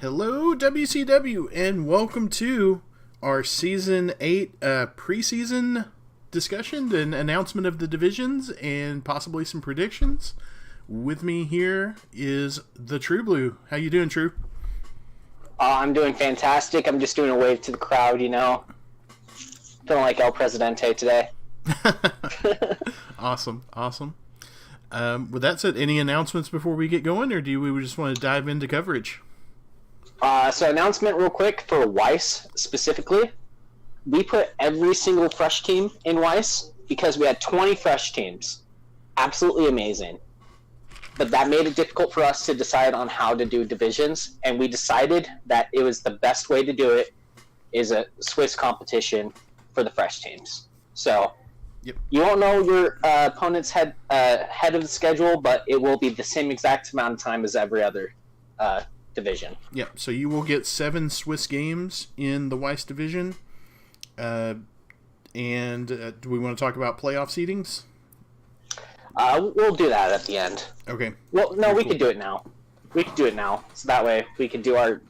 Hello, WCW, and welcome to our Season 8 preseason discussion and announcement of the divisions and possibly some predictions. With me here is the True Blue. How you doing, True? I'm doing fantastic. I'm just doing a wave to the crowd, you know. Feeling like El Presidente today. Awesome. With that said, any announcements before we get going, or do we just want to dive into coverage? So announcement real quick for Weiss specifically. We put every single fresh team in Weiss because we had 20 fresh teams. Absolutely amazing. But that made it difficult for us to decide on how to do divisions, and we decided that it was the best way to do it is a Swiss competition for the fresh teams. So Yep. You won't know your opponent's head of the schedule, but it will be the same exact amount of time as every other division. Yeah, so you will get 7 Swiss games in the Weiss division. Do we want to talk about playoff seedings? We'll do that at the end. Okay. Well, no, we could do it now. So that way we could do our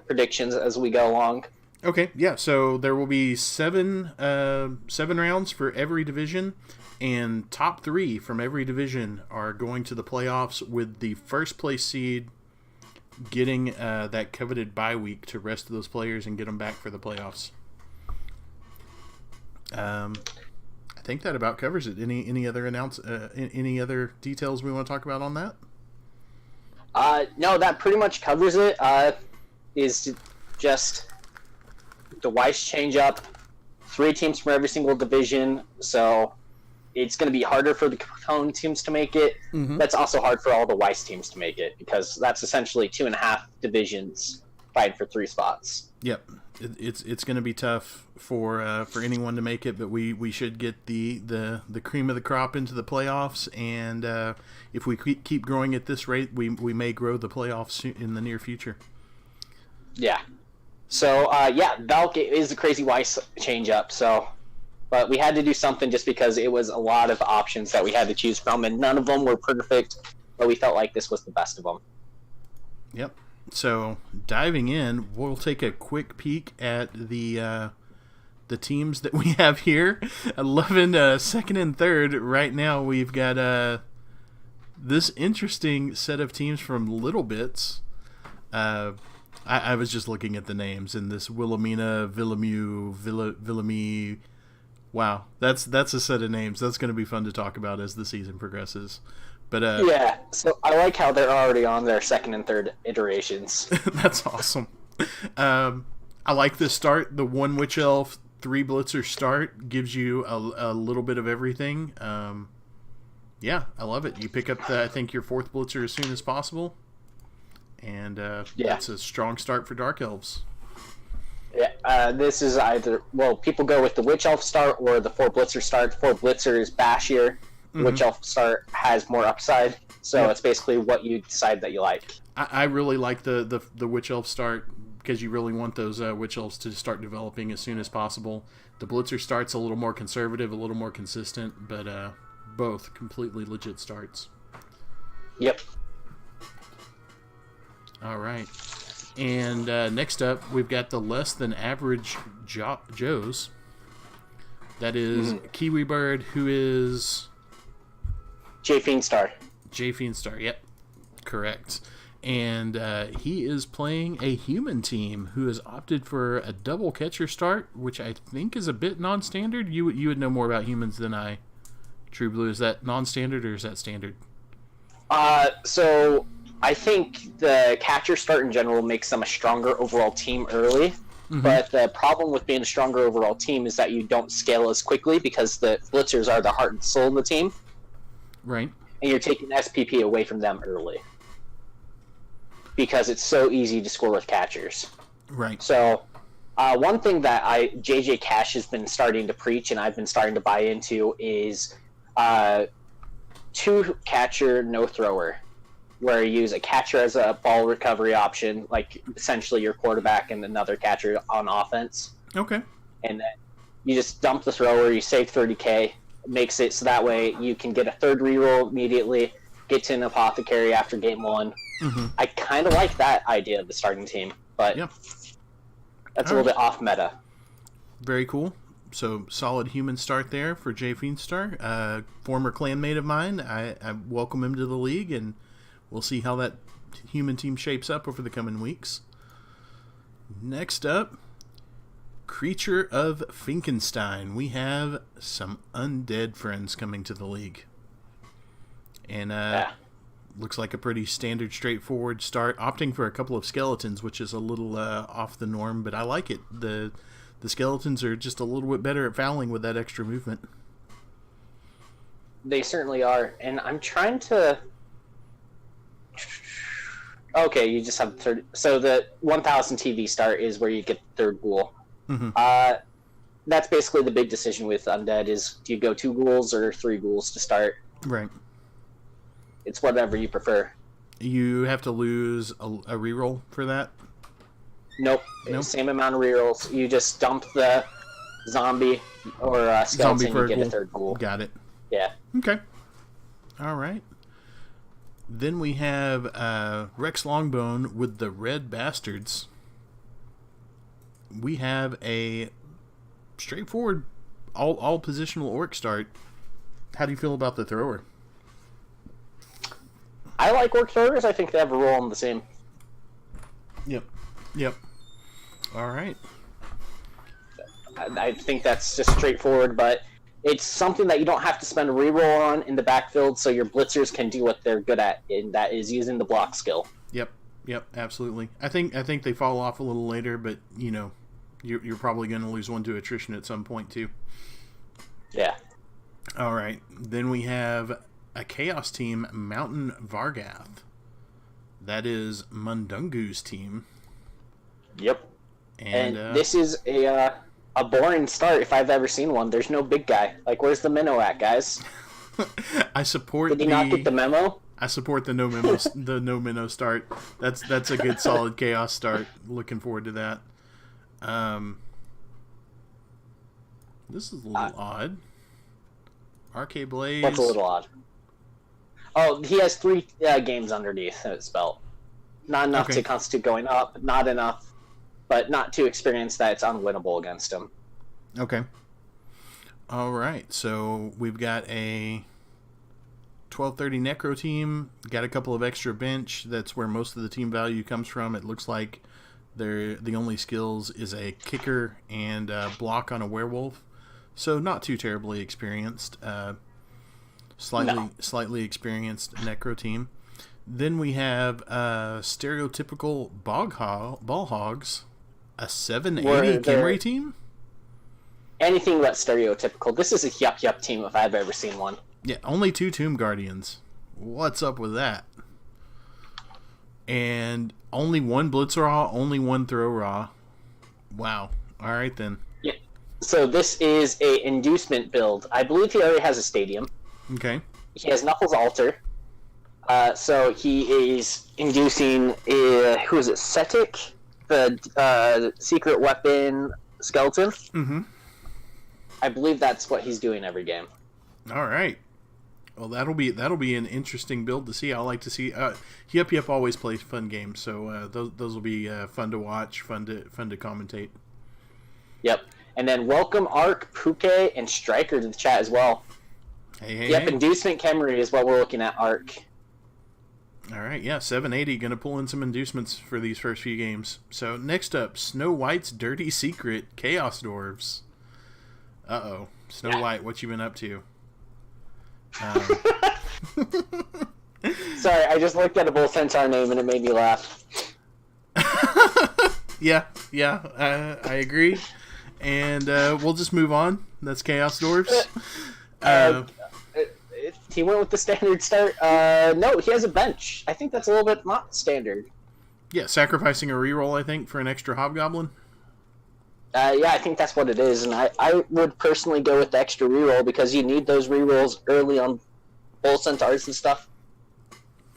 predictions as we go along. Okay, yeah, so there will be seven rounds for every division, and top 3 from every division are going to the playoffs, with the first place seed getting that coveted bye week to rest those players and get them back for the playoffs. I think that about covers it. Any other details we want to talk about on that? No, that pretty much covers it. Is just the Weiss change up, 3 teams from every single division, so it's going to be harder for the Cone teams to make it. Mm-hmm. That's also hard for all the Weiss teams to make it, because that's essentially 2.5 divisions fighting for 3 spots. Yep, it's going to be tough for anyone to make it, but we should get the cream of the crop into the playoffs, and if we keep growing at this rate, we may grow the playoffs in the near future. Yeah. So, Valk is a crazy Weiss change-up, but we had to do something just because it was a lot of options that we had to choose from, and none of them were perfect, but we felt like this was the best of them. Yep. So, diving in, we'll take a quick peek at the teams that we have here. 11 second and third. Right now, we've got this interesting set of teams from Little Bits. I was just looking at the names in this Wilhelmina, Villamy. Wow, that's a set of names. That's going to be fun to talk about as the season progresses. But yeah, so I like how they're already on their second and third iterations. That's awesome. I like the start. The 1 Witch Elf, 3 Blitzer start gives you a little bit of everything. Yeah, I love it. You pick up I think your 4th Blitzer as soon as possible. And that's a strong start for Dark Elves. Yeah, this is people go with the Witch Elf start or the 4 Blitzer start. 4 Blitzer is bashier. The Witch Elf start has more upside. So It's basically what you decide that you like. I really like the Witch Elf start because you really want those Witch Elves to start developing as soon as possible. The Blitzer start's a little more conservative, a little more consistent, but both completely legit starts. Yep. All right. And next up, we've got the less than average Joes. That is Kiwi Bird, who is J Fiendstar. J Fiendstar, yep. Correct. And he is playing a human team who has opted for a double catcher start, which I think is a bit non-standard. You would know more about humans than I. True Blue, is that non-standard or is that standard? So I think the catcher start in general makes them a stronger overall team early. Mm-hmm. But the problem with being a stronger overall team is that you don't scale as quickly because the blitzers are the heart and soul of the team. Right. And you're taking SPP away from them early. Because it's so easy to score with catchers. Right. So one thing that JJ Cash has been starting to preach and I've been starting to buy into is 2 catcher, no thrower. Where you use a catcher as a ball recovery option, like essentially your quarterback and another catcher on offense. Okay. And then you just dump the thrower, you save 30K, makes it so that way you can get a 3rd reroll immediately, get to an apothecary after game 1. Mm-hmm. I kind of like that idea of the starting team, but that's a little bit off meta. Very cool. So, solid human start there for Jay Feenstar. Former clanmate of mine. I welcome him to the league, and we'll see how that human team shapes up over the coming weeks. Next up, Creature of Finkenstein. We have some undead friends coming to the league. And looks like a pretty standard, straightforward start. Opting for a couple of skeletons, which is a little off the norm, but I like it. The skeletons are just a little bit better at fouling with that extra movement. They certainly are, and I'm trying to... Okay, you just have third. So the 1000 TV start is where you get the third ghoul. Mm-hmm. That's basically the big decision with undead is do you go 2 ghouls or 3 ghouls to start? Right. It's whatever you prefer. You have to lose a reroll for that? Nope. Same amount of rerolls. You just dump the zombie or skeleton, you get a third ghoul. Got it. Yeah. Okay. All right. Then we have Rex Longbone with the Red Bastards. We have a straightforward all positional orc start. How do you feel about the thrower? I like orc throwers. I think they have a role in the same. Yep. All right. I think that's just straightforward, but it's something that you don't have to spend a reroll on in the backfield, so your blitzers can do what they're good at, and that is using the block skill. Yep, absolutely. I think they fall off a little later, but you're probably going to lose one to attrition at some point too. Yeah. All right. Then we have a Chaos team, Mountain Vargath. That is Mundungu's team. Yep. And this is a boring start if I've ever seen one. There's no big guy. Like, where's the minnow at, guys? I support. Did he not get the memo? I support the no minnow start. That's a good solid chaos start. Looking forward to that. This is a little odd. RK Blaze. What's a little odd? Oh, he has 3 games underneath his belt. Not enough to constitute going up. Not enough, but not too experienced that it's unwinnable against him. Okay. All right. So we've got a 1230 Necro team. Got a couple of extra bench. That's where most of the team value comes from. It looks like the only skills is a kicker and block on a werewolf. So not too terribly experienced. Slightly experienced Necro team. Then we have stereotypical ball hogs, a 780 Kimray team. Anything but stereotypical. This is a yup team if I've ever seen one. Yeah, only 2 Tomb Guardians. What's up with that? And only 1 Blitz Raw, only 1 Throw Raw. Wow. All right then. Yeah. So this is a inducement build. I believe he already has a stadium. Okay. He has Knuckles Altar. So he is inducing, who is it, Setic? The secret weapon skeleton? Mm-hmm. I believe that's what he's doing every game. All right. Well, that'll be an interesting build to see. I like to see. Yup always plays fun games, so those will be fun to watch, fun to commentate. Yep. And then welcome Ark, Puke, and Striker to the chat as well. Hey. Inducement Camry is what we're looking at, Ark. All right, yeah, 780 going to pull in some inducements for these first few games. So next up, Snow White's Dirty Secret, Chaos Dwarves. Uh-oh, Snow White, what you been up to? Sorry, I just looked at a Bull Centaur name and it made me laugh. Yeah, I agree. And we'll just move on. That's Chaos Dwarves. He went with the standard start. No, he has a bench. I think that's a little bit not standard. Yeah, sacrificing a reroll, I think, for an extra Hobgoblin. Yeah, I think that's what it is. And I would personally go with the extra reroll because you need those rerolls early on Bull Centaurs and stuff.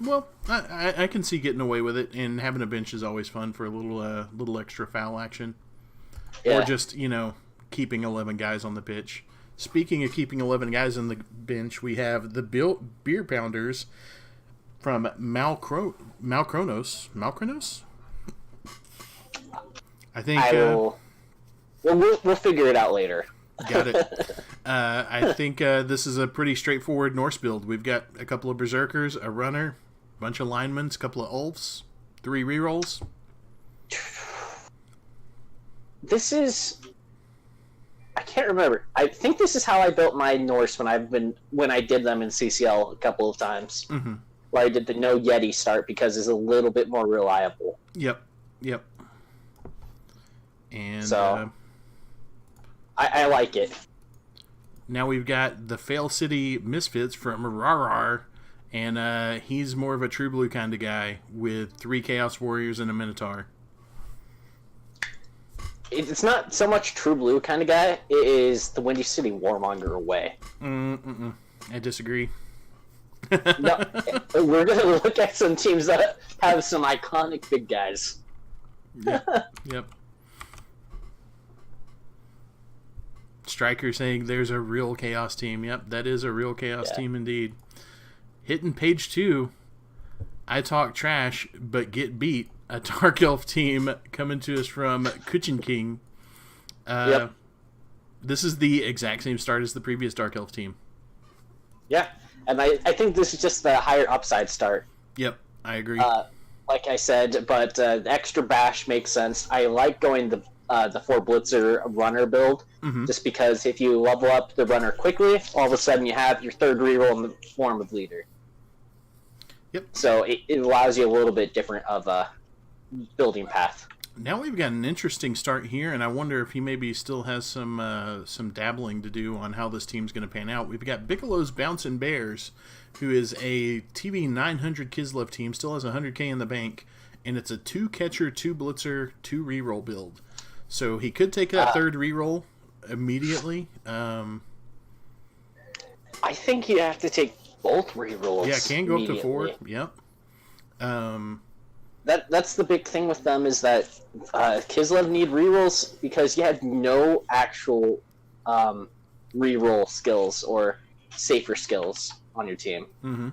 Well, I can see getting away with it, and having a bench is always fun for a little extra foul action. Yeah. Or just, keeping 11 guys on the pitch. Speaking of keeping 11 guys on the bench, we have the Beer Pounders, from Malchronos. Malchronos? I think... I will... We'll figure it out later. Got it. I think this is a pretty straightforward Norse build. We've got a couple of Berserkers, a Runner, a bunch of linemen, a couple of Ulfs, 3 rerolls. This is... I can't remember. I think this is how I built my Norse when I did them in CCL a couple of times. Mm-hmm. Where I did the no Yeti start because it's a little bit more reliable. Yep. And so I like it. Now we've got the Fail City Misfits from Rarar, and he's more of a True Blue kind of guy with 3 Chaos Warriors and a Minotaur. It's not so much True Blue kind of guy. It is the Windy City Warmonger away. I disagree. No, we're going to look at some teams that have some iconic big guys. Yep. Striker saying there's a real Chaos team. Yep, that is a real Chaos team indeed. Hitting page 2, I talk trash but get beat. A Dark Elf team coming to us from Kuchin King. This is the exact same start as the previous Dark Elf team. Yeah, and I think this is just the higher upside start. Yep, I agree. Like I said, but the extra bash makes sense. I like going the 4 Blitzer Runner build, just because if you level up the Runner quickly, all of a sudden you have your 3rd reroll in the form of Leader. Yep. So it allows you a little bit different of a building path. Now we've got an interesting start here, and I wonder if he maybe still has some dabbling to do on how this team's going to pan out. We've got Bigelow's Bouncing Bears, who is a TV 900 Kislev team, still has 100k in the bank, and it's a 2 catcher, 2 blitzer, 2 reroll build. So he could take that 3rd reroll immediately. I think you have to take both rerolls. Yeah, can go up to 4. Yep. That's the big thing with them is that Kislev need rerolls because you had no actual reroll skills or safer skills on your team. Mm-hmm.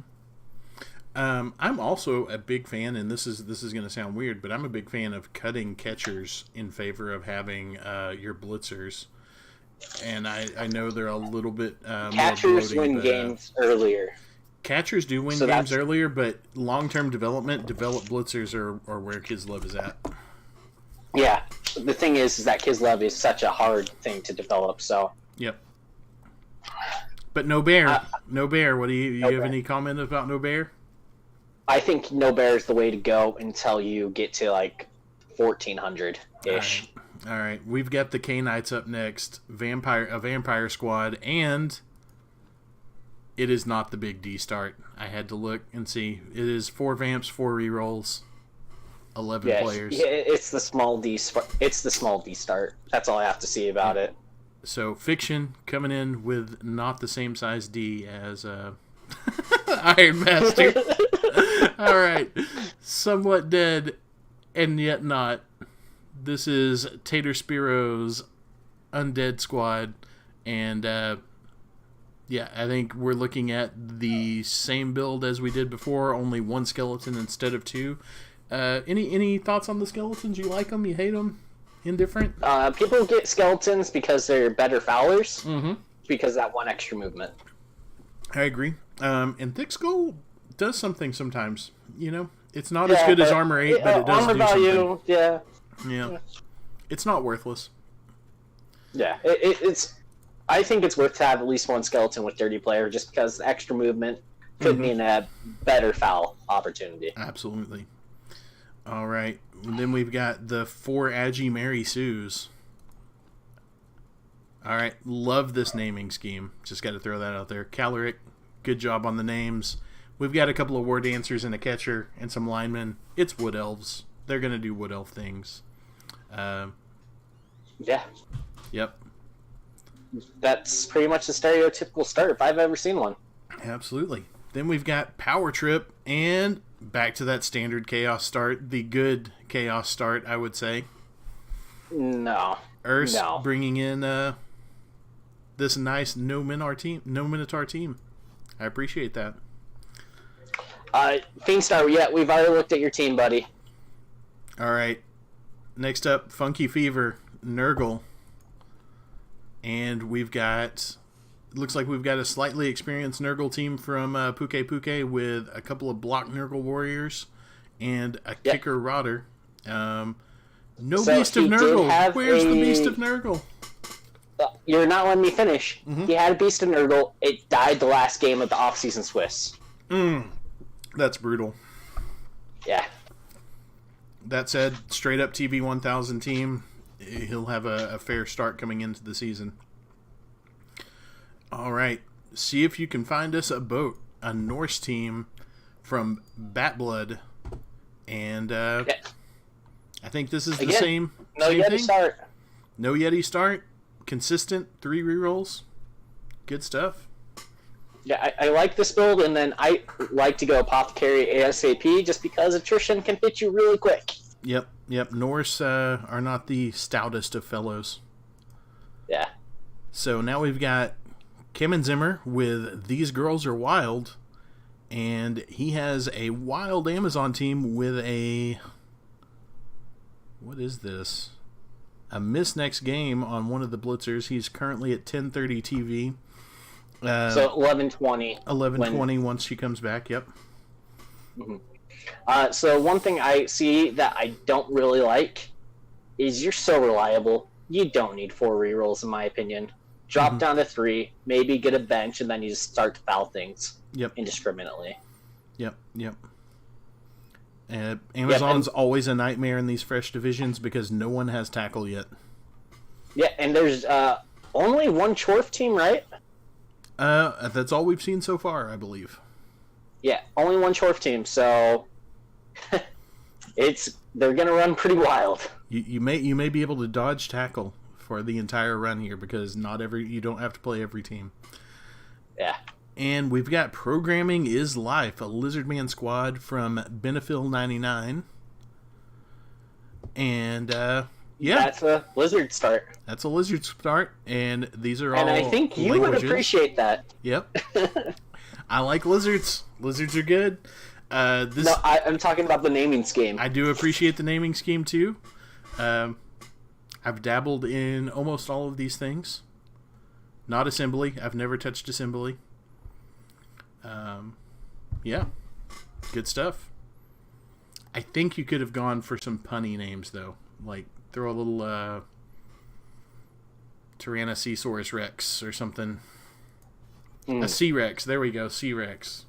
I'm also a big fan, and this is going to sound weird, but I'm a big fan of cutting catchers in favor of having your blitzers. And I know they're a little bit catchers more bloating, win games earlier. Catchers do win games earlier, but long-term development, developed blitzers are where Kislev is at. Yeah, the thing is that Kislev is such a hard thing to develop. So. Yep. But no bear, no bear. What do you no have bear. Any comment about no bear? I think no bear is the way to go until you get to like 1400 ish. All right, we've got the K-Knights up next. A vampire squad, and it is not the big D start. I had to look and see. It is 4 vamps, 4 rerolls, 11 players. Yeah, it's the small D. It's the small D start. That's all I have to see about it. So Fiction coming in with not the same size D as Iron Master. All right, somewhat dead and yet not. This is Tater Spiro's Undead Squad, and I think we're looking at the same build as we did before, only 1 skeleton instead of 2. Any thoughts on the skeletons? You like them? You hate them? Indifferent? People get skeletons because they're better fowlers, because of that 1 extra movement. I agree. And Thick Skull does something sometimes. You know, it's not as good as Armor 8, but it does armor do value, something. Yeah. It's not worthless. Yeah, it's. I think it's worth to have at least 1 skeleton with Dirty Player, just because the extra movement could mean a better foul opportunity. Absolutely. All right. And then we've got the 4 Agi Mary Sues. All right. Love this naming scheme. Just got to throw that out there. Caloric, good job on the names. We've got a couple of War Dancers and a catcher and some linemen. It's Wood Elves. They're going to do Wood Elf things. Yeah. Yep. That's pretty much the stereotypical start if I've ever seen one. Absolutely. Then we've got Power Trip and back to that standard Chaos start. The good Chaos start, I would say. No. Urs bringing in this nice no Minotaur team. I appreciate that. Fiendstar, yeah, we've already looked at your team, buddy. All right. Next up, Funky Fever, Nurgle. And we've got... Looks like we've got a slightly experienced Nurgle team from Puke Puke with a couple of block Nurgle warriors and a kicker Rodder. No Beast of Nurgle. Where's the Beast of Nurgle? You're not letting me finish. Mm-hmm. He had a Beast of Nurgle. It died the last game of the off-season Swiss. That's brutal. Yeah. That said, straight up TV 1000 team, he'll have a fair start coming into the season. All right, see if you can find us a Norse team from Batblood, and I think this is the same. No same Yeti thing. start. No Yeti start. Consistent 3 rerolls. Good stuff. Yeah, I like this build, and then I like to go Apothecary ASAP just because attrition can hit you really quick. Yep. Norse are not the stoutest of fellows. Yeah. So now we've got Kim Zimmer with These Girls Are Wild, and he has a wild Amazon team with a... What is this? A miss next game on one of the blitzers. He's currently at 1030 TV. So 11:20. 11:20 once she comes back. Yep. Mm-hmm. So one thing I see that I don't really like is you're so reliable. You don't need 4 rerolls, in my opinion. Drop down to 3, maybe get a bench, and then you just start to foul things. Indiscriminately. Yep. Amazon's always a nightmare in these fresh divisions because no one has tackle yet. Yeah, and there's only one Chorf team, right? That's all we've seen so far, I believe. Yeah, only one Chorf team, so they're gonna run pretty wild. You may be able to dodge tackle for the entire run here because you don't have to play every team. Yeah. And we've got Programming is Life, a Lizardman squad from Benefil 99. And that's a Lizard start. That's a Lizard start, and these are all And I think you would appreciate that. Yep. I like lizards. Lizards are good. I'm talking about the naming scheme. I do appreciate the naming scheme too. I've dabbled in almost all of these things. Not assembly. I've never touched assembly. Yeah, good stuff. I think you could have gone for some punny names though, like throw a little Tyrannosaurus Rex or something. A C-Rex. There we go, C-Rex.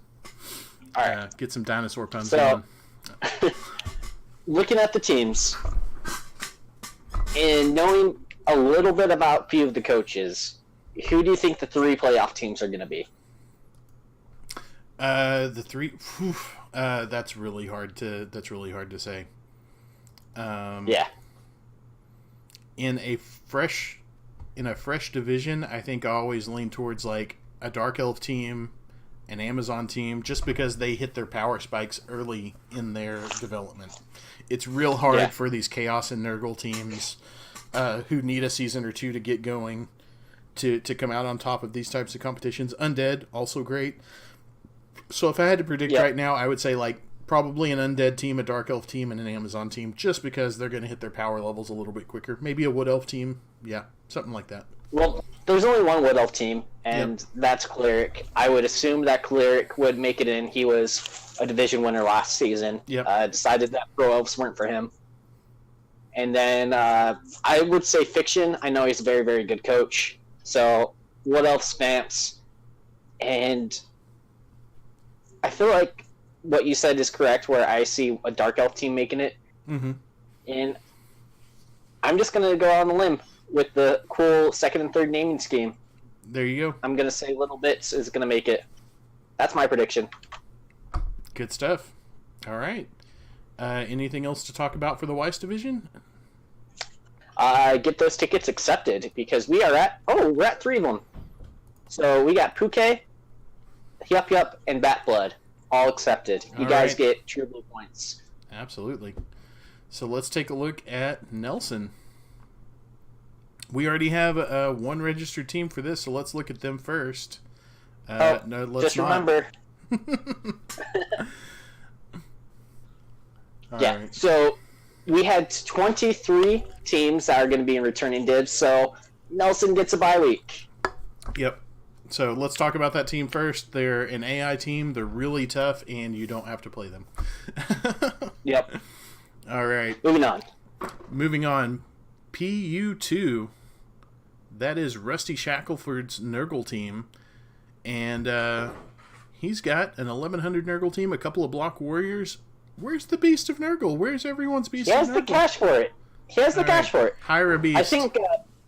All right. Get some dinosaur puns going. Looking at the teams and knowing a little bit about a few of the coaches, who do you think the 3 playoff teams are going to be? The 3. That's really hard to say. Yeah. In a fresh division, I think I always lean towards like a Dark Elf team, an Amazon team, just because they hit their power spikes early in their development. It's real hard for these Chaos and Nurgle teams who need a season or 2 to get going to come out on top of these types of competitions. Undead, also great. So if I had to predict right now, I would say like probably an Undead team, a Dark Elf team, and an Amazon team, just because they're going to hit their power levels a little bit quicker. Maybe a Wood Elf team. Yeah, something like that. Well, there's only one Wood Elf team, and that's Cleric. I would assume that Cleric would make it in. He was a division winner last season. Decided that Pro Elves weren't for him. And then I would say Fiction. I know he's a very, very good coach. So Wood Elf Spamps. And I feel like what you said is correct, where I see a Dark Elf team making it. Mm-hmm. And I'm just going to go on a limb with the cool 2nd and 3rd naming scheme. There you go. I'm going to say Little Bits is going to make it. That's my prediction. Good stuff. All right. Anything else to talk about for the Weiss division? Get those tickets accepted, because we're at 3 of them. So we got Puke, Yup, and Batblood. All accepted. You guys get True Blue points. Absolutely. So let's take a look at Nelson. We already have one registered team for this, so let's look at them first. Remember. All Yeah. right. So we had 23 teams that are going to be in returning divs. So Nelson gets a bye week. Yep. So let's talk about that team first. They're an AI team. They're really tough, and you don't have to play them. Yep. All right. Moving on. PU2. That is Rusty Shackelford's Nurgle team. And he's got an 1100 Nurgle team, a couple of block warriors. Where's the Beast of Nurgle? Where's everyone's Beast of Nurgle? He has the cash for it. Hire a Beast. I think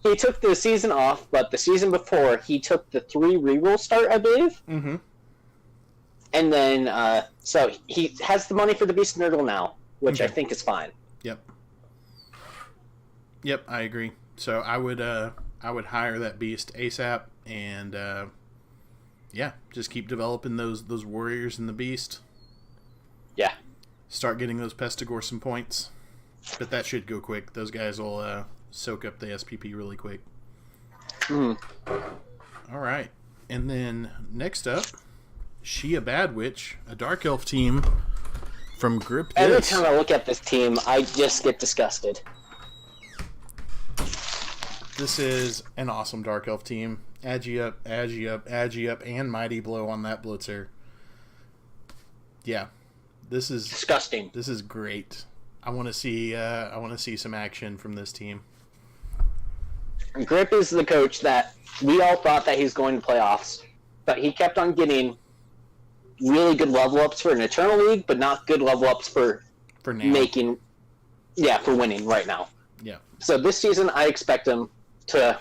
he took the season off, but the season before, he took the 3 reroll start, I believe. Mm-hmm. And then, so he has the money for the Beast of Nurgle now, which I think is fine. Yep, I agree. So I would hire that Beast ASAP, and just keep developing those warriors and the Beast. Yeah. Start getting those Pestigore some points, but that should go quick. Those guys will soak up the SPP really quick. All right, and then next up, Shia Bad Witch, a Dark Elf team from Grip This. Every time I look at this team, I just get disgusted. This is an awesome Dark Elf team. Agi up, Agi up, Agi up, and Mighty Blow on that Blitzer. Yeah, this is disgusting. This is great. I want to see some action from this team. Grip is the coach that we all thought that he's going to playoffs, but he kept on getting really good level ups for an Eternal League, but not good level ups for now. For winning right now. Yeah. So this season, I expect him to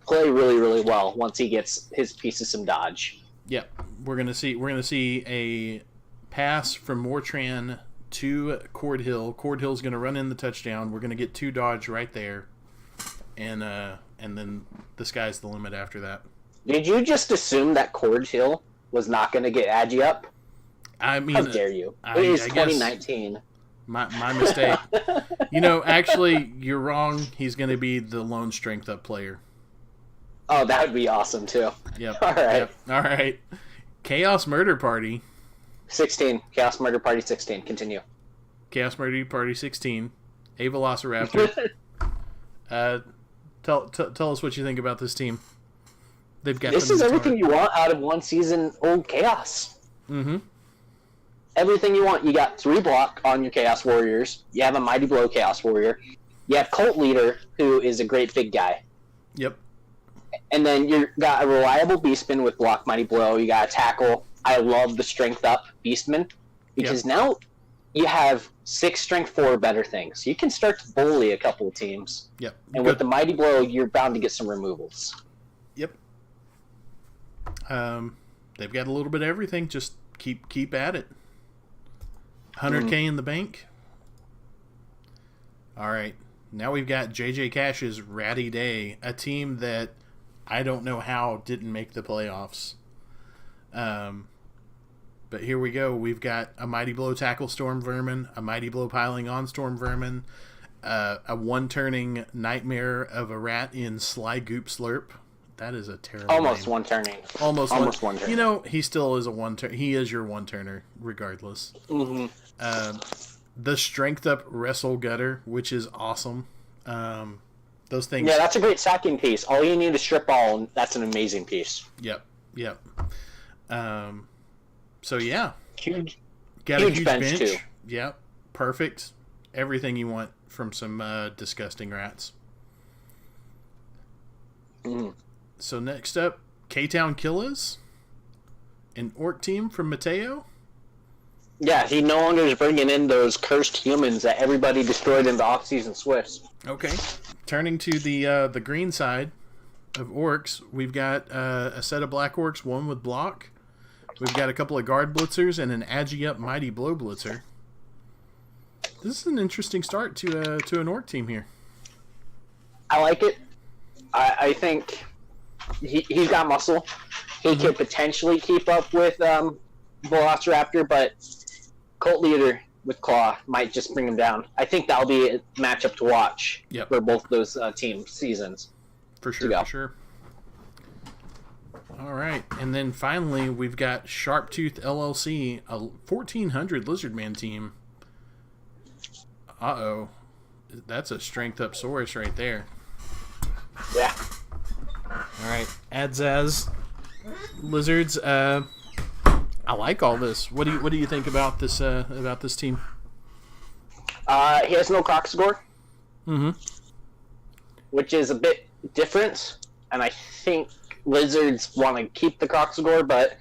play really, really well once he gets his piece of some dodge. Yeah, we're gonna see a pass from Mortran to Cord Hill. Cord Hill's gonna run in the touchdown. We're gonna get 2 dodge right there, and then the sky's the limit after that. Did you just assume that Cord Hill was not going to get Agi up? I mean, how dare you? It is 2019. My mistake. Actually, you're wrong. He's going to be the lone strength up player. Oh, that would be awesome too. Yep. All right. Yep. All right. Chaos Murder Party. 16. Chaos Murder Party 16. Continue. Chaos Murder Party 16. A Velociraptor. Tell us what you think about this team. They've got this is everything you want out of 1 season old Chaos. Mm-hmm. Everything you want. You got 3 block on your Chaos Warriors. You have a Mighty Blow Chaos Warrior. You have Cult Leader, who is a great big guy. Yep. And then you got a reliable Beastman with block Mighty Blow. You got a Tackle. I love the Strength Up Beastman because now you have 6 Strength 4 better things. You can start to bully a couple of teams. Yep. And with the Mighty Blow, you're bound to get some removals. Yep. They've got a little bit of everything. Just keep at it. 100K in the bank. All right. Now we've got JJ Cash's Ratty Day, a team that I don't know how didn't make the playoffs. But here we go. We've got a Mighty Blow Tackle Storm Vermin, a Mighty Blow Piling on Storm Vermin, a one-turning Nightmare of a Rat in Sly Goop Slurp. That is a terrible Almost name. one-turning. Almost one turning. He still is a one-turn. He is your one-turner, regardless. Mm-hmm. The Strength Up Wrestle Gutter, which is awesome. Those things. Yeah, that's a great sacking piece. All you need is strip ball, and that's an amazing piece. Yep. So yeah, got huge a huge bench too. Yep, perfect. Everything you want from some disgusting rats. So next up, K-Town Killers, an orc team from Mateo. Yeah, he no longer is bringing in those cursed humans that everybody destroyed in the off-season Swiss. Okay, turning to the green side of orcs, we've got a set of black orcs, one with block. We've got a couple of guard blitzers and an Agi Up Mighty Blow blitzer. This is an interesting start to an orc team here. I like it. I think he's got muscle. He could potentially keep up with Velociraptor, but Cult Leader with Claw might just bring him down. I think that'll be a matchup to watch for both those team seasons. For sure. All right, and then finally we've got Sharptooth LLC, a 1400 Lizardman team. Uh-oh. That's a strength up Saurus right there. Yeah. All right. Adzaz Lizards. I like all this. What do you think about this team? He has no Croxagore. Mm-hmm. Which is a bit different, and I think Lizards want to keep the Croxagore, but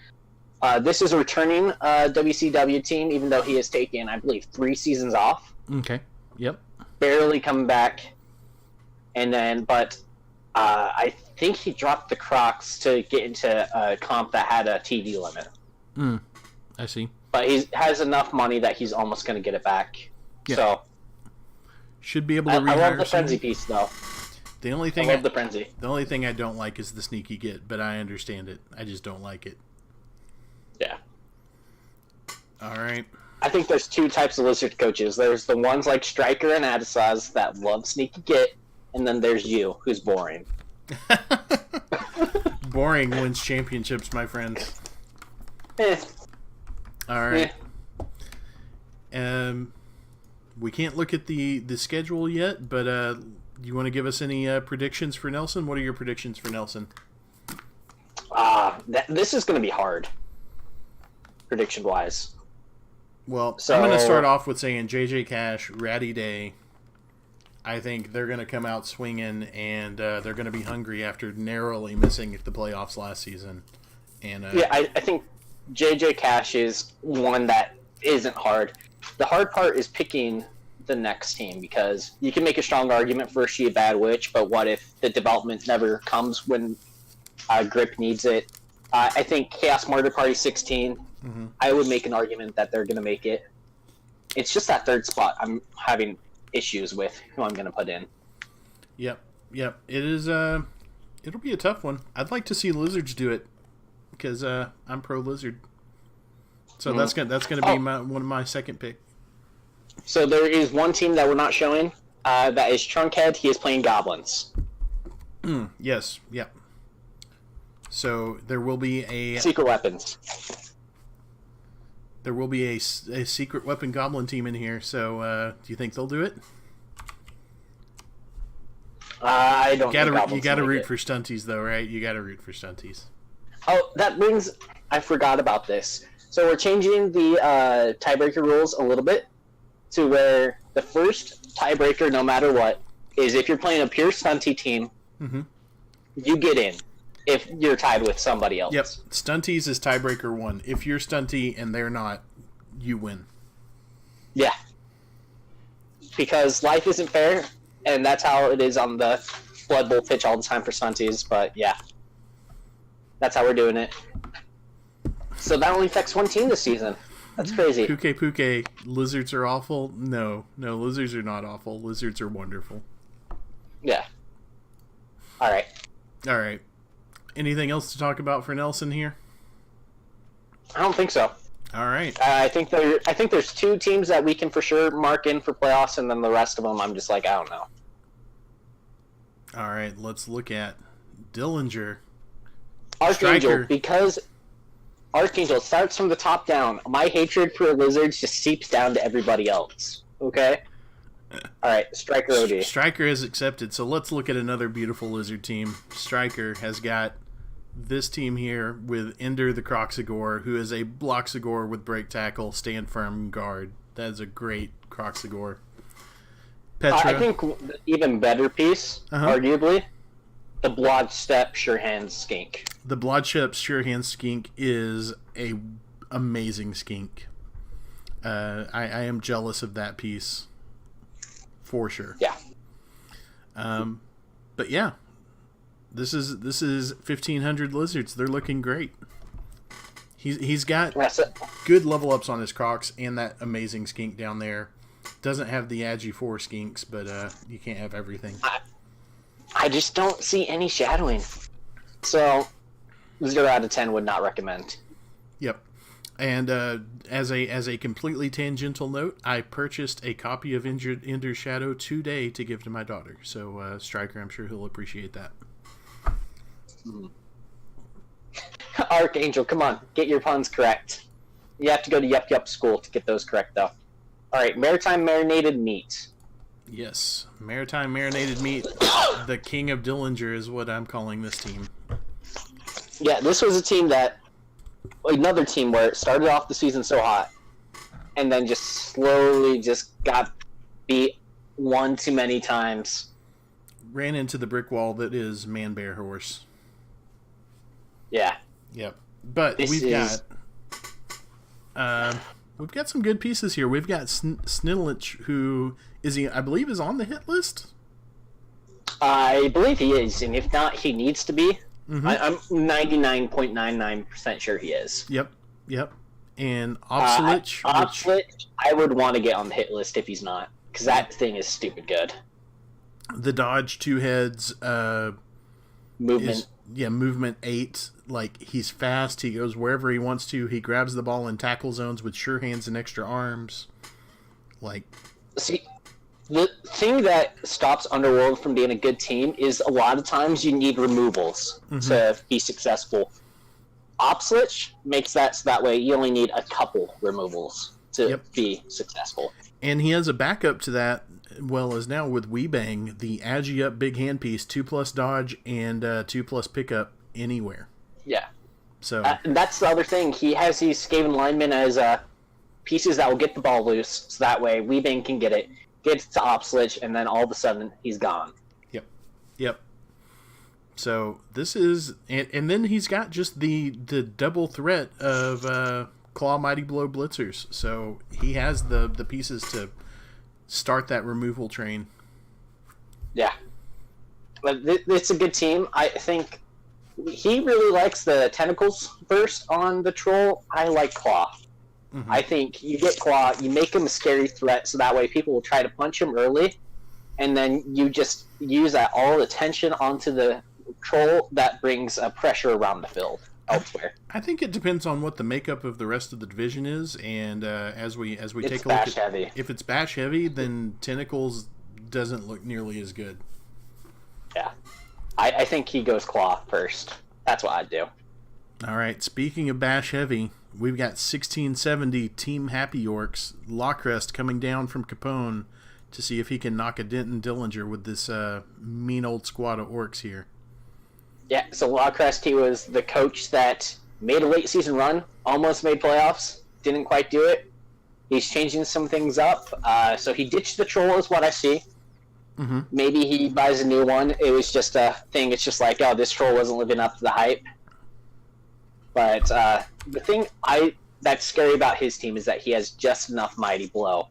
this is a returning WCW team, even though he has taken, I believe, 3 seasons off. Okay. Yep. Barely coming back, but I think he dropped the Crocs to get into a comp that had a TV limit. I see. But he has enough money that he's almost going to get it back. Yeah. So should be able to rehire. I love the frenzy piece, though. The only thing I love the frenzy. The only thing I don't like is the sneaky get, but I understand it. I just don't like it. Yeah. All right. I think there's 2 types of Lizard coaches. There's the ones like Stryker and Adisaz that love sneaky get, and then there's you, who's boring. Boring wins championships, my friends. Eh. All right. We can't look at the schedule yet, but you want to give us any predictions for Nelson? What are your predictions for Nelson? This is going to be hard, prediction-wise. Well, I'm going to start off with saying JJ Cash, Ratty Day. I think they're going to come out swinging, and they're going to be hungry after narrowly missing the playoffs last season. And I think JJ Cash is one that isn't hard. The hard part is picking the next team, because you can make a strong argument for She a Bad Witch, but what if the development never comes when Grip needs it? I think Chaos Murder Party 16, I would make an argument that they're going to make it. It's just that third spot I'm having issues with who I'm going to put in. Yep. It is. It'll be a tough one. I'd like to see Lizards do it, because I'm pro Lizard. So that's gonna be one of my second pick. So there is one team that we're not showing. That is Trunkhead. He is playing Goblins. Yes. Yep. So there will be a secret weapons. There will be a secret weapon Goblin team in here. So do you think they'll do it? I don't. You gotta root for Stunties, though, right? You gotta root for Stunties. Oh, that brings. I forgot about this. So we're changing the tiebreaker rules a little bit to where the first tiebreaker, no matter what, is if you're playing a pure Stunty team, you get in. If you're tied with somebody else. Yep. Stunties is tiebreaker 1. If you're Stunty and they're not, you win. Yeah. Because life isn't fair, and that's how it is on the Blood Bowl pitch all the time for Stunties, but yeah. That's how we're doing it. So that only affects one team this season. That's crazy. Puke, lizards are awful? No, lizards are not awful. Lizards are wonderful. Yeah. All right. Anything else to talk about for Nelson here? I don't think so. All right. I think there's 2 teams that we can for sure mark in for playoffs, and then the rest of them I'm just like, I don't know. All right, let's look at Dillinger. Archangel, Stryker. Because Archangel starts from the top down. My hatred for Lizards just seeps down to everybody else. Okay? Alright, Stryker OD. Stryker is accepted, so let's look at another beautiful Lizard team. Stryker has got this team here with Ender the Croxagore, who is a Bloxagore with break tackle, stand firm, guard. That is a great Croxagore. Petra. I think the even better piece, arguably, the Bloodstep Surehand Skink. The Bloodstep Surehand Skink is a amazing skink. I am jealous of that piece, for sure. Yeah. But yeah, this is 1,500 lizards. They're looking great. He's got good level ups on his Crocs and that amazing skink down there. Doesn't have the Agi 4 skinks, but you can't have everything. I just don't see any shadowing. So 0 out of 10 would not recommend. Yep. And as a completely tangential note, I purchased a copy of Ender's Shadow today to give to my daughter. So Stryker, I'm sure he'll appreciate that. Archangel, come on, get your puns correct. You have to go to Yup Yup school to get those correct, though. All right, Maritime Marinated Meat. Yes, Maritime Marinated Meat, the King of Dillinger is what I'm calling this team. Yeah, this was a team another team where it started off the season so hot, and then just slowly just got beat one too many times. Ran into the brick wall that is Man Bear Horse. Yeah. Yep. But we've got some good pieces here. We've got Snidlich, who I believe is on the hit list. I believe he is, and if not, he needs to be. Mm-hmm. I'm 99.99% sure he is. Yep. And Obsolete. I would want to get on the hit list if he's not, because that thing is stupid good. The Dodge two heads. Movement. Movement 8. Like, he's fast. He goes wherever he wants to. He grabs the ball in tackle zones with sure hands and extra arms. Like, see, the thing that stops Underworld from being a good team is a lot of times you need removals to be successful. Opslich makes that so that way you only need a couple removals to be successful. And he has a backup to that, well as now with Weebang, the Agi Up big handpiece, 2+ dodge and 2+ pickup anywhere. Yeah. So that's the other thing. He has these Skaven linemen as pieces that will get the ball loose, so that way Weebang can get it to Opslich, and then all of a sudden he's gone. Yep. So this is, and then he's got just the double threat of Claw Mighty Blow Blitzers. So he has the pieces to start that removal train. Yeah. But it's a good team. I think he really likes the tentacles burst on the troll. I like Claw. Mm-hmm. I think you get Claw, you make him a scary threat, so that way people will try to punch him early, and then you just use all the tension onto the troll that brings pressure around the field elsewhere. I think it depends on what the makeup of the rest of the division is, and as we take a look bash heavy. If it's bash heavy, then Tentacles doesn't look nearly as good. Yeah. I think he goes Claw first. That's what I'd do. All right, speaking of bash heavy, we've got 1670 Team Happy Orcs, Lawcrest coming down from Capone to see if he can knock a dent in Dillinger with this mean old squad of orcs here. Yeah, so Lawcrest, he was the coach that made a late season run, almost made playoffs, didn't quite do it. He's changing some things up. So he ditched the troll is what I see. Mm-hmm. Maybe he buys a new one. It was just a thing. It's just like, oh, this troll wasn't living up to the hype. But the thing that's scary about his team is that he has just enough Mighty Blow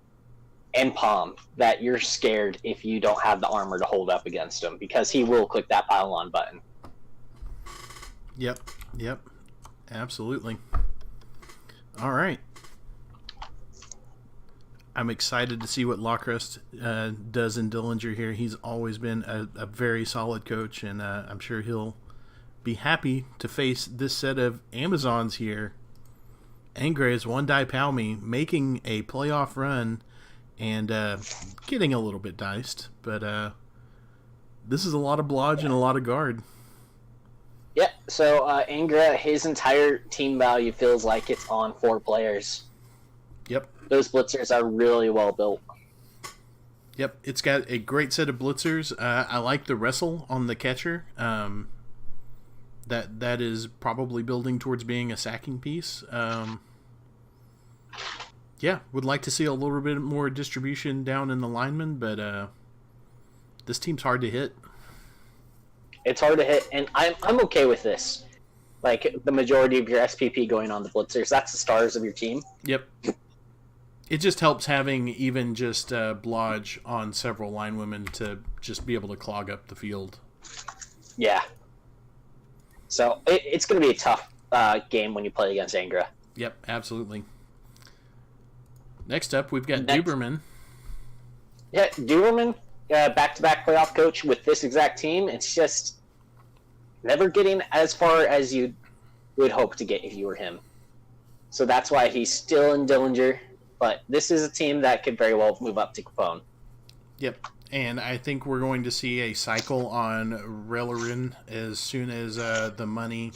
and Palm that you're scared if you don't have the armor to hold up against him, because he will click that pile on button. Yep. Absolutely. All right. I'm excited to see what Lawcrest does in Dillinger here. He's always been a very solid coach, and I'm sure he'll be happy to face this set of Amazons here. Angres, One Die Palmy, making a playoff run and getting a little bit diced, but this is a lot of blodge and a lot of guard. Yeah, so Angra, his entire team value feels like it's on 4 players. Yep. Those blitzers are really well built. Yep, it's got a great set of blitzers. I like the wrestle on the catcher. That is probably building towards being a sacking piece. Yeah, would like to see a little bit more distribution down in the linemen, but this team's hard to hit. It's hard to hit, and I'm okay with this. Like, the majority of your SPP going on the blitzers, that's the stars of your team. Yep. It just helps having even just blodge on several linewomen to just be able to clog up the field. Yeah. So it's going to be a tough game when you play against Angra. Yep, absolutely. Next up, we've got Duberman. Yeah, Duberman, back-to-back playoff coach with this exact team. It's just never getting as far as you would hope to get if you were him. So that's why he's still in Dillinger. But this is a team that could very well move up to Capone. Yep. And I think we're going to see a cycle on Rellerin as soon as the money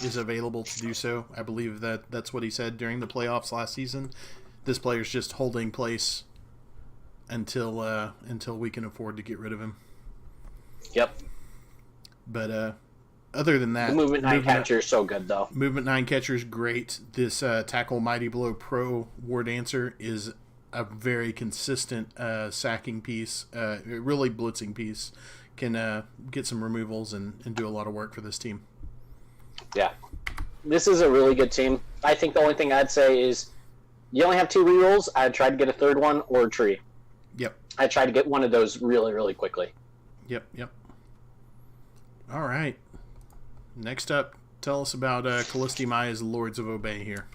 is available to do so. I believe that's what he said during the playoffs last season. This player's just holding place until we can afford to get rid of him. Yep. But other than that, the Movement 9 catcher is so good, though. Movement 9 catcher is great. This Tackle Mighty Blow Pro War Dancer is a very consistent sacking piece, really blitzing piece. Can get some removals and do a lot of work for this team. Yeah. This is a really good team. I think the only thing I'd say is you only have 2 rerolls. I'd try to get a third one or a tree. Yep. I'd try to get one of those really, really quickly. Yep. All right. Next up, tell us about Callisti Maya's Lords of Obey here.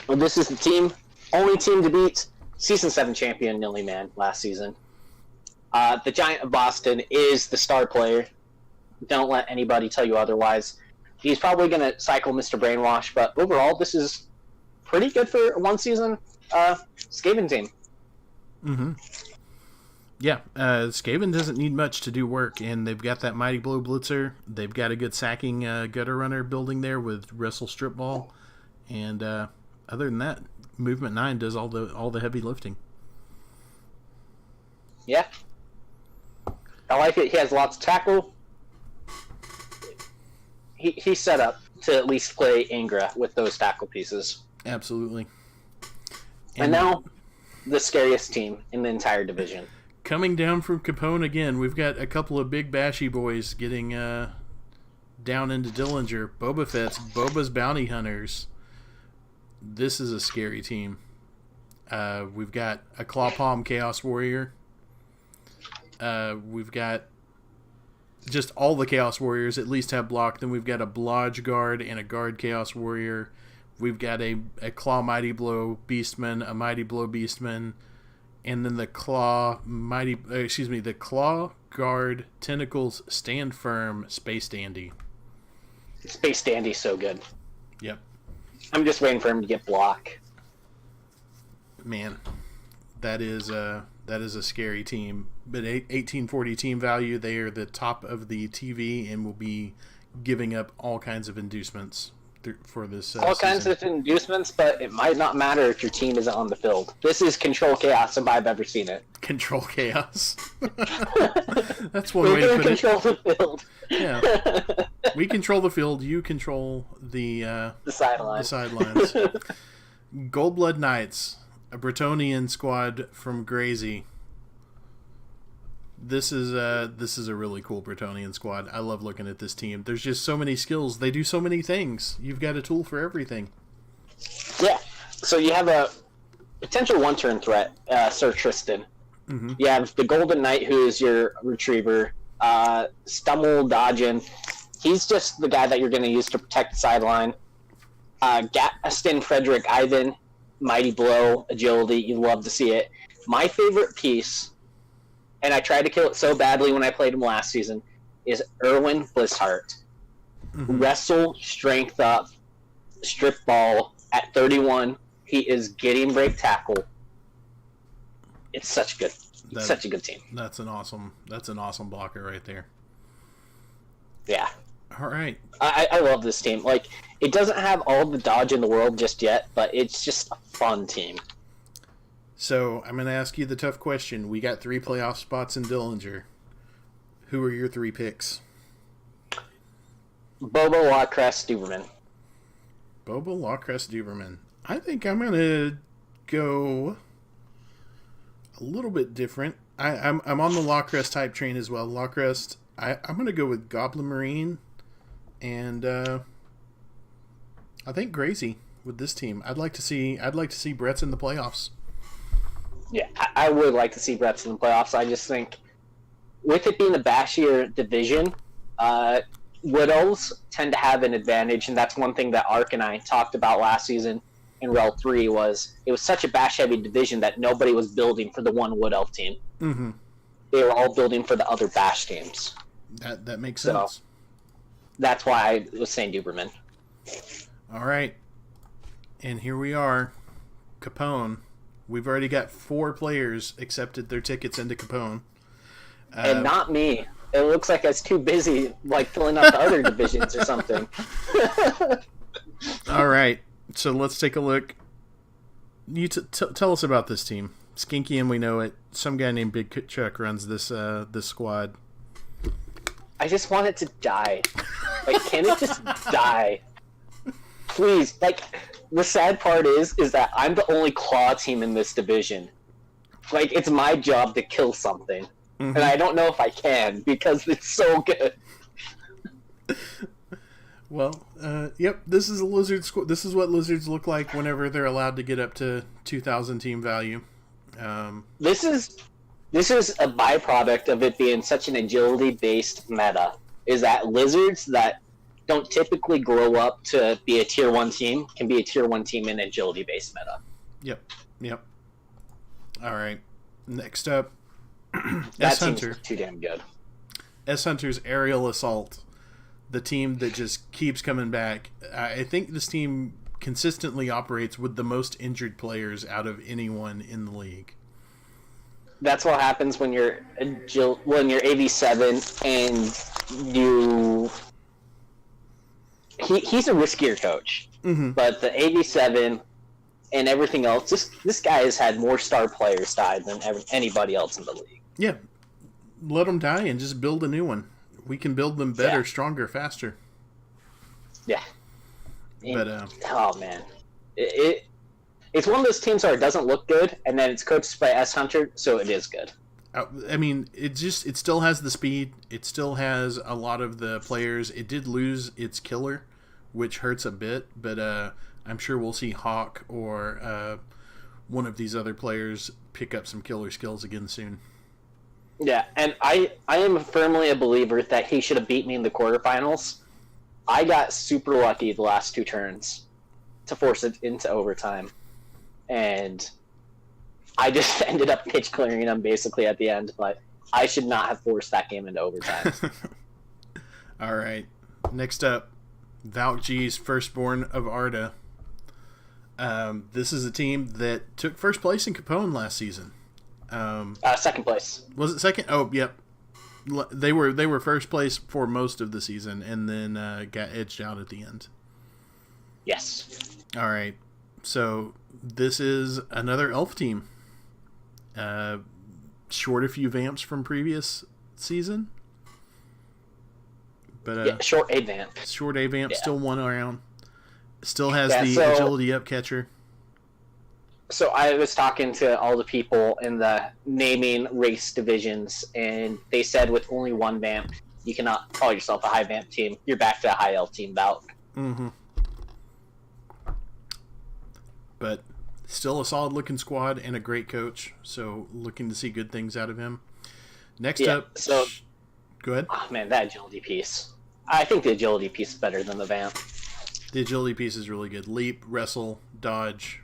Well, this is the only team to beat Season 7 champion Nilly Man last season. The Giant of Boston is the star player. Don't let anybody tell you otherwise. He's probably going to cycle Mr. Brainwash, but overall, this is pretty good for a one-season Skaven team. Mm-hmm. Yeah, Skaven doesn't need much to do work, and they've got that Mighty Blow Blitzer. They've got a good sacking gutter runner building there with Wrestle Strip Ball, and other than that, Movement 9 does all the heavy lifting. Yeah. I like it. He has lots of tackle. He's set up to at least play Ingra with those tackle pieces. Absolutely. And now, the scariest team in the entire division. Coming down from Capone again, we've got a couple of big bashy boys getting down into Dillinger. Boba Fett's Boba's Bounty Hunters. This is a scary team. We've got a Claw Palm Chaos Warrior. We've got just all the Chaos Warriors at least have block. Then we've got a Blodge Guard and a Guard Chaos Warrior. We've got a Claw Mighty Blow Beastman, a Mighty Blow Beastman, and then the Claw Guard Tentacles Stand Firm Space Dandy. Space Dandy's so good. Yep. I'm just waiting for him to get block. Man, that is a scary team. But 1840 team value, they are the top of the TV and will be giving up all kinds of inducements for this all season. kinds of inducements, but it might not matter if your team isn't on the field. This is Control Chaos if I've ever seen it. Control Chaos. That's one way to put control the field. Yeah. We control the field, you control the sidelines. Goldblood Knights, a Bretonian squad from Grazy. This is a really cool Bretonian squad. I love looking at this team. There's just so many skills. They do so many things. You've got a tool for everything. Yeah. So you have a potential one-turn threat, Sir Tristan. Mm-hmm. You have the Golden Knight, who is your retriever. Stumble Dodgin. He's just the guy that you're going to use to protect the sideline. Gaston Frederick Ivan, Mighty Blow, Agility. You love to see it. My favorite piece, and I tried to kill it so badly when I played him last season, is Erwin Blizzheart. Mm-hmm. Wrestle, strength up, strip ball at 31. He is getting break tackle. It's such a good team. That's an awesome blocker right there. Yeah. All right. I love this team. Like, it doesn't have all the dodge in the world just yet, but it's just a fun team. So, I'm going to ask you the tough question. We got 3 playoff spots in Dillinger. Who are your 3 picks? Bobo, Lawcrest, Duberman. Bobo, Lawcrest, Duberman. I think I'm going to go a little bit different. I'm on the Lawcrest type train as well. Lawcrest, I'm going to go with Goblin Marine and I think Grazy with this team. I'd like to see Brett's in the playoffs. Yeah, I would like to see Brett's in the playoffs. I just think with it being a bashier division, Wood Elves tend to have an advantage, and that's one thing that Ark and I talked about last season in Rel 3 was it was such a bash-heavy division that nobody was building for the one Wood Elf team. Mm-hmm. They were all building for the other bash teams. That makes sense. So, that's why I was saying Duberman. All right. And here we are, Capone. We've already got 4 players accepted their tickets into Capone. And not me. It looks like I was too busy, like, filling out the other divisions or something. All right. So let's take a look. You tell us about this team. Skinky and we know it. Some guy named Big Chuck runs this squad. I just want it to die. Like, can it just die? Please. Like, the sad part is that I'm the only claw team in this division. Like, it's my job to kill something. Mm-hmm. And I don't know if I can, because it's so good. Well, yep, this is a lizard squad. This is what lizards look like whenever they're allowed to get up to 2,000 team value. This is a byproduct of it being such an agility-based meta, is that lizards that don't typically grow up to be a tier 1 team can be a tier 1 team in agility-based meta. Yep. All right. Next up, that team's too damn good. S Hunter's Aerial Assault, the team that just keeps coming back. I think this team consistently operates with the most injured players out of anyone in the league. That's what happens when you're AV7 and you. He's a riskier coach, but the AV7 and everything else. This guy has had more star players die than anybody else in the league. Yeah, let them die and just build a new one. We can build them better, stronger, faster. Yeah. But oh man, it's one of those teams where it doesn't look good, and then it's coached by S Hunter, so it is good. I mean, it still has the speed. It still has a lot of the players. It did lose its killer, which hurts a bit, but I'm sure we'll see Hawk or one of these other players pick up some killer skills again soon. Yeah, and I am firmly a believer that he should have beat me in the quarterfinals. I got super lucky the last 2 turns to force it into overtime. And I just ended up pitch clearing them basically at the end, but I should not have forced that game into overtime. All right. Next up, Valk G's Firstborn of Arda. This is a team that took first place in Capone last season. Second place. Was it second? Oh, yep. They were first place for most of the season, and then got edged out at the end. Yes. All right. So this is another elf team. Short a few vamps from previous season, but short A vamp. Short A vamp, still one around. Still has the agility up catcher. So I was talking to all the people in the naming race divisions, and they said with only one vamp, you cannot call yourself a high vamp team. You're back to a high elf team bout. Mm-hmm. But still a solid looking squad and a great coach. So looking to see good things out of him. Next up. So go ahead. Oh man, that agility piece. I think the agility piece is better than the vamp. The agility piece is really good. Leap, wrestle, dodge.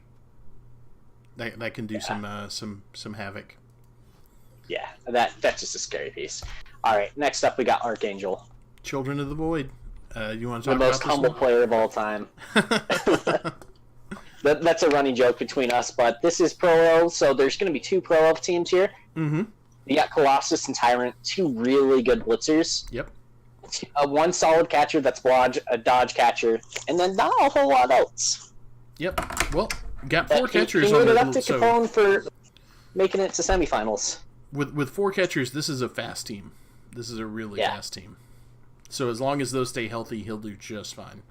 That can do some havoc. Yeah, that's just a scary piece. All right, next up we got Archangel. Children of the Void. You want to talk about the most humble player of all time. That's a running joke between us, but this is Pro Elf, so there's going to be 2 Pro Elf teams here. Mm-hmm. You got Colossus and Tyrant, 2 really good blitzers. Yep. One solid catcher that's a dodge catcher, and then not a whole lot else. Yep. Well, got 4 catchers he on it the up to Capone for making it to semifinals. With 4 catchers, this is a fast team. This is a really fast team. So as long as those stay healthy, he'll do just fine.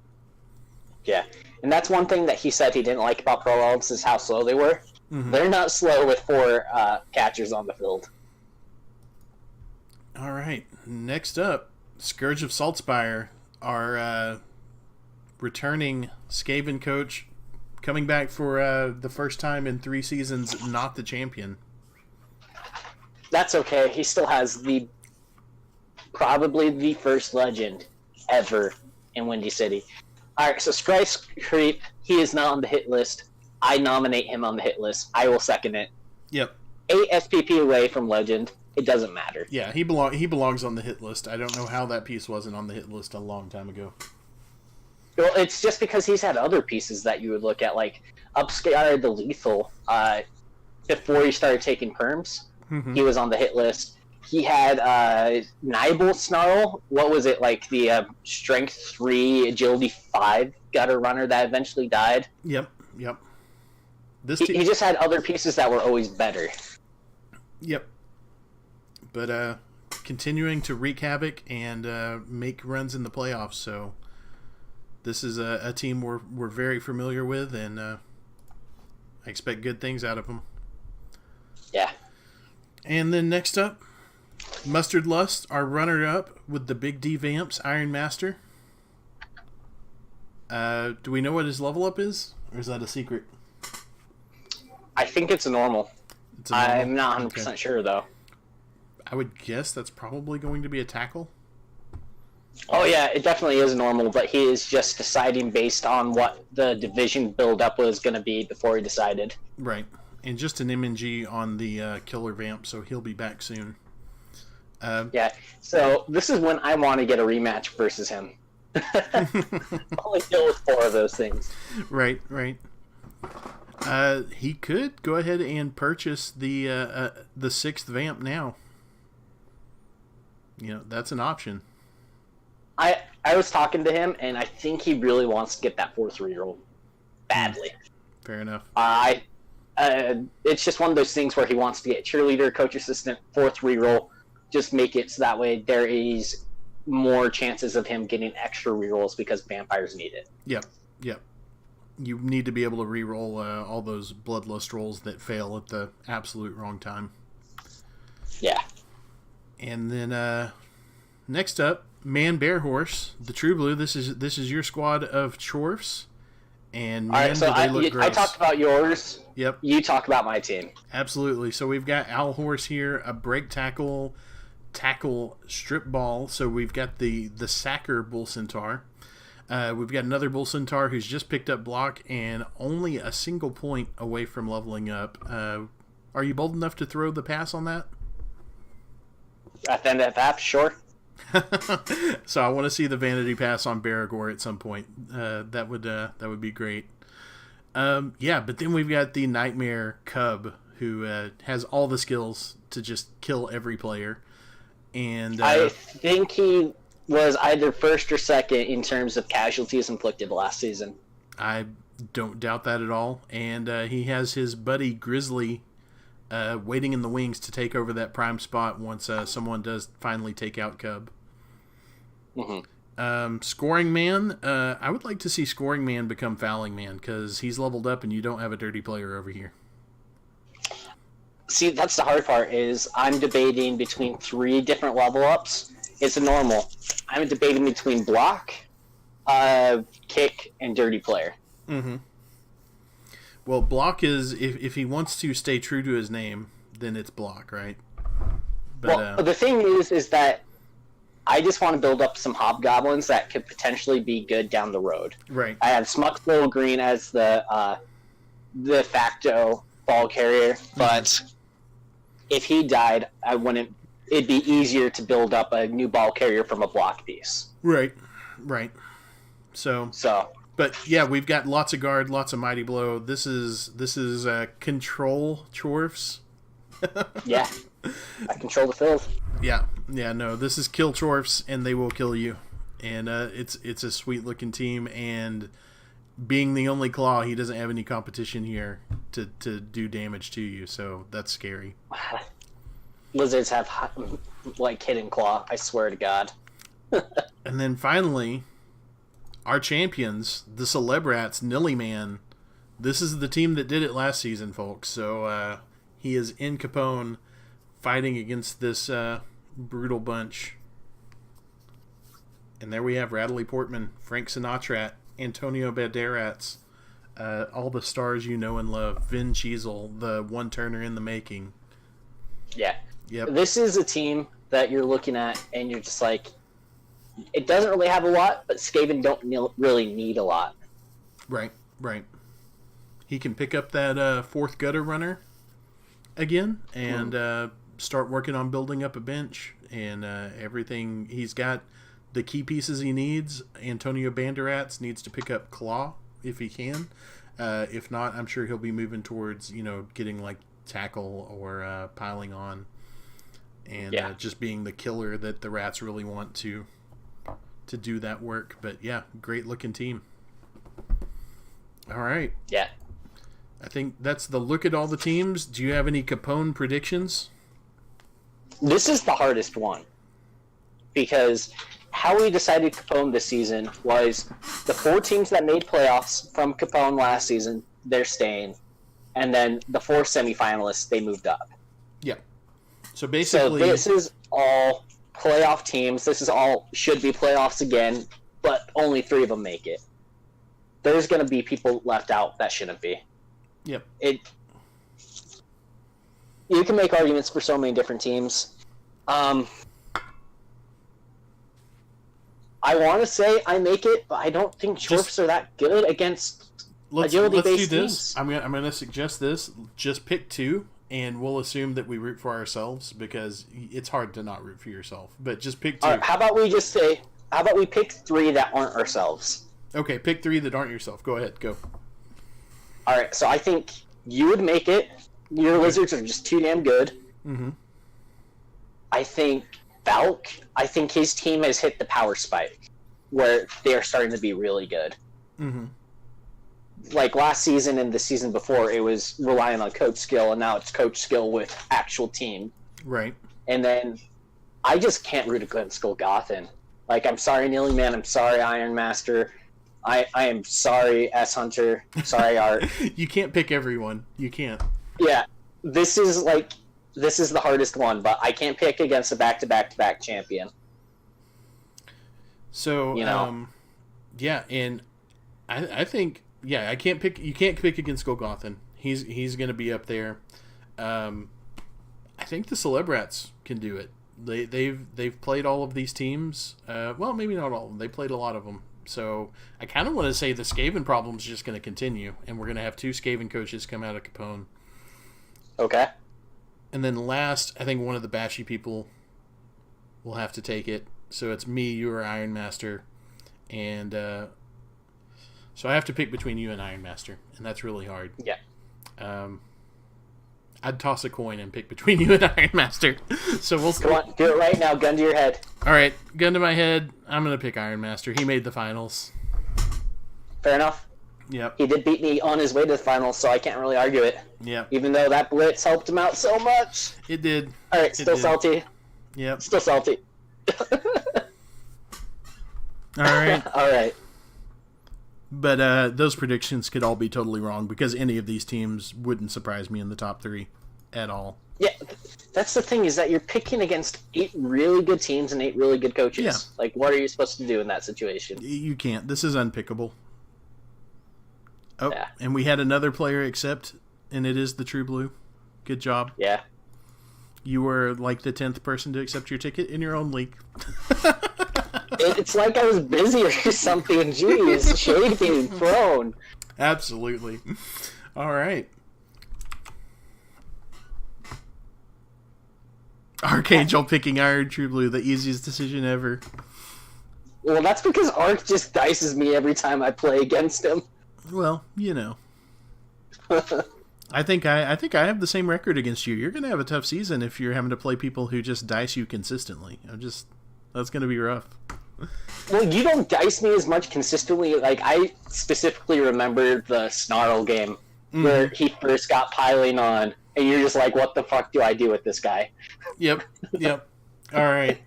Yeah, and that's one thing that he said he didn't like about Pro Elves is how slow they were. Mm-hmm. They're not slow with 4 catchers on the field. All right, next up, Scourge of Saltspire, our returning Skaven coach, coming back for the first time in 3 seasons, not the champion. That's okay. He still has probably the first legend ever in Windy City. All right, so Scrice Creep, he is not on the hit list. I nominate him on the hit list. I will second it. Yep. 8 SPP away from legend. It doesn't matter. Yeah, he belongs on the hit list. I don't know how that piece wasn't on the hit list a long time ago. Well, it's just because he's had other pieces that you would look at, like Upscare the Lethal. Before he started taking perms, he was on the hit list. He had Nibel Snarl. What was it, like the Strength 3, Agility 5 gutter runner that eventually died? Yep. This he just had other pieces that were always better. Yep. But continuing to wreak havoc and make runs in the playoffs. So this is a team we're very familiar with, and I expect good things out of them. Yeah. And then next up, Mustard Lust, our runner-up with the Big D Vamps, Iron Master. Do we know what his level up is, or is that a secret? I think it's a normal. I'm not 100% sure, though. I would guess that's probably going to be a tackle. Oh, yeah, it definitely is normal, but he is just deciding based on what the division build-up was going to be before he decided. Right. And just an MNG on the Killer Vamp, so he'll be back soon. Yeah, so this is when I want to get a rematch versus him. Only deal with 4 of those things. Right. He could go ahead and purchase the 6th Vamp now. That's an option. I was talking to him, and I think he really wants to get that 4th reroll badly. Fair enough. It's just one of those things where he wants to get cheerleader, coach assistant, 4th reroll, just make it so that way there is more chances of him getting extra rerolls because vampires need it. Yep. You need to be able to reroll all those bloodlust rolls that fail at the absolute wrong time. Yeah. And then next up, Man Bear Horse, the True Blue. This is your squad of Chorfs. And man, all right, so they look gross. I talked about yours. Yep. You talk about my team. Absolutely. So we've got Owl Horse here, a break tackle strip ball. So we've got the Sacker Bull Centaur. We've got another Bull Centaur who's just picked up block and only a single point away from leveling up. Are you bold enough to throw the pass on that? At the end of that, sure. So I want to see the vanity pass on Baragor at some point. That would be great. But then we've got the Nightmare Cub who has all the skills to just kill every player. And I think he was either first or second in terms of casualties inflicted last season. I don't doubt that at all. And he has his buddy Grizzly waiting in the wings to take over that prime spot once someone does finally take out Cub. Mm-hmm. Scoring Man, I would like to see Scoring Man become Fouling Man because he's leveled up and you don't have a dirty player over here. See, that's the hard part is I'm debating between 3 different level ups. It's a normal. I'm debating between block, kick, and dirty player. Mm-hmm. Well, block is, if he wants to stay true to his name, then it's block, right? But, the thing is that I just want to build up some hobgoblins that could potentially be good down the road. Right. I have Smux Little Green as the de facto ball carrier, but if he died, it'd be easier to build up a new ball carrier from a block piece. Right. So. But yeah, we've got lots of guard, lots of mighty blow. This is control Chorfs. Yeah, I control the field. Yeah. No, this is kill Chorfs, and they will kill you. And it's a sweet looking team. And being the only claw, he doesn't have any competition here to do damage to you. So that's scary. Lizards have hidden claw. I swear to God. And then finally, our champions, the Celebrats, Nilly Man. This is the team that did it last season, folks. So he is in Capone fighting against this brutal bunch. And there we have Radley Portman, Frank Sinatra, Antonio Banderas, all the stars you know and love. Vin Cheezel, the one-turner in the making. Yeah. Yep. This is a team that you're looking at, and you're just like, it doesn't really have a lot, but Skaven don't really need a lot. Right. He can pick up that 4th gutter runner again and start working on building up a bench and everything. He's got the key pieces he needs. Antonio Banderas needs to pick up Claw if he can. If not, I'm sure he'll be moving towards, getting like tackle or piling on and just being the killer that the rats really want to do that work. But yeah, great looking team. All right. Yeah. I think that's the look at all the teams. Do you have any Capone predictions? This is the hardest one because how we decided Capone this season was the 4 teams that made playoffs from Capone last season, they're staying. And then the 4 semifinalists, they moved up. Yeah. So basically... So this is all playoff teams. This is all should be playoffs again, but only 3 of them make it. There's going to be people left out that shouldn't be. Yep. You can make arguments for so many different teams. I want to say I make it, but I don't think Chorfs are that good against agility-based let's do this. teams. I'm gonna suggest this. Just pick 2, and we'll assume that we root for ourselves because it's hard to not root for yourself. But just pick 2. How about we pick 3 that aren't ourselves? Okay, pick 3 that aren't yourself. Go ahead. Go. All right, so I think you would make it. Your Lizards are just too damn good. Mm-hmm. I think Valk, his team has hit the power spike where they're starting to be really good. Mm-hmm. Like last season and the season before, it was relying on coach skill, and now it's coach skill with actual team. Right. And then I just can't root against Golgothan. Like, I'm sorry, Neely Man. I'm sorry, Iron Master. I am sorry, S Hunter. Sorry, Art. You can't pick everyone. You can't. Yeah, this is the hardest one, but I can't pick against a back-to-back-to-back champion. So, yeah, and I think, yeah, I can't pick. You can't pick against Golgothan. He's going to be up there. I think the Celebrats can do it. They've played all of these teams. Well, maybe not all of them. They played a lot of them. So I kind of want to say the Skaven problem is just going to continue, and we're going to have 2 Skaven coaches come out of Capone. Okay. And then last, I think one of the Bashy people will have to take it. So it's me, you, or Iron Master. And so I have to pick between you and Iron Master, and that's really hard. Yeah. I'd toss a coin and pick between you and Iron Master. So we'll Come on, do it right now. Gun to your head. All right, gun to my head. I'm going to pick Iron Master. He made the finals. Fair enough. Yep. He did beat me on his way to the finals, so I can't really argue it. Yep. Even though that blitz helped him out so much. It did. All right, still salty. Yep. Still salty. All right. All right. But those predictions could all be totally wrong because any of these teams wouldn't surprise me in the top 3 at all. Yeah, that's the thing is that you're picking against 8 really good teams and 8 really good coaches. Yeah. Like, what are you supposed to do in that situation? You can't. This is unpickable. Oh, Yeah. And we had another player accept, and it is the True Blue. Good job. Yeah. You were like the 10th person to accept your ticket in your own league. It's like I was busy or something. Jeez, shade being thrown. Absolutely. All right. Archangel picking Iron True Blue, the easiest decision ever. Well, that's because Ark just dices me every time I play against him. Well, you know. I think I have the same record against you. You're going to have a tough season if you're having to play people who just dice you consistently. That's going to be rough. Well, you don't dice me as much consistently. Like, I specifically remember the Snarl game where he first got piling on, and you're just like, what the fuck do I do with this guy? Yep. All right.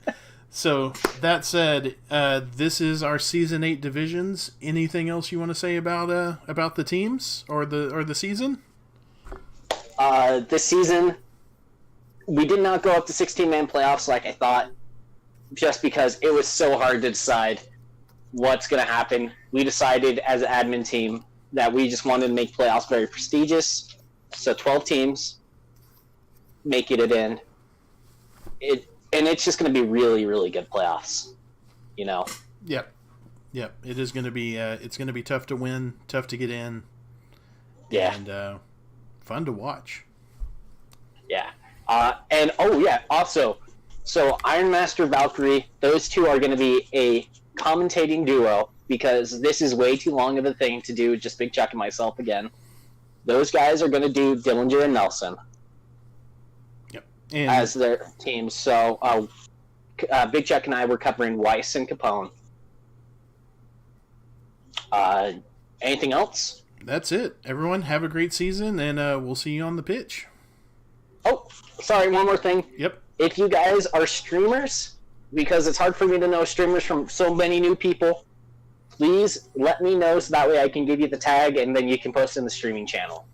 So, that said, this is our Season 8 divisions. Anything else you want to say about the teams or the season? This season, we did not go up to 16-man playoffs like I thought, just because it was so hard to decide what's going to happen. We decided as an admin team that we just wanted to make playoffs very prestigious. So 12 teams making it in. And it's just going to be really, really good playoffs, you know? Yep. It is going to be it's going to be tough to win, tough to get in. Yeah. And fun to watch. Yeah. And also, so Iron Master, Valkyrie, those 2 are going to be a commentating duo because this is way too long of a thing to do just Big Chuck and myself again. Those guys are going to do Dillinger and Nelson. Yep. As their teams. So Big Chuck and I were covering Weiss and Capone. Anything else? That's it. Everyone, have a great season, and we'll see you on the pitch. Oh, sorry, one more thing. Yep. If you guys are streamers, because it's hard for me to know streamers from so many new people, please let me know so that way I can give you the tag and then you can post in the streaming channel.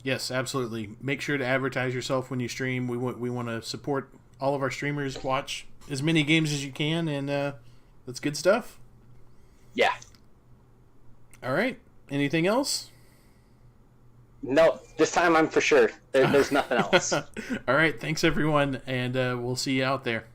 Yes, absolutely. Make sure to advertise yourself when you stream. We want to support all of our streamers. Watch as many games as you can, and that's good stuff. Yeah. All right. Anything else? No, this time I'm for sure. There's nothing else. All right. Thanks, everyone, and we'll see you out there.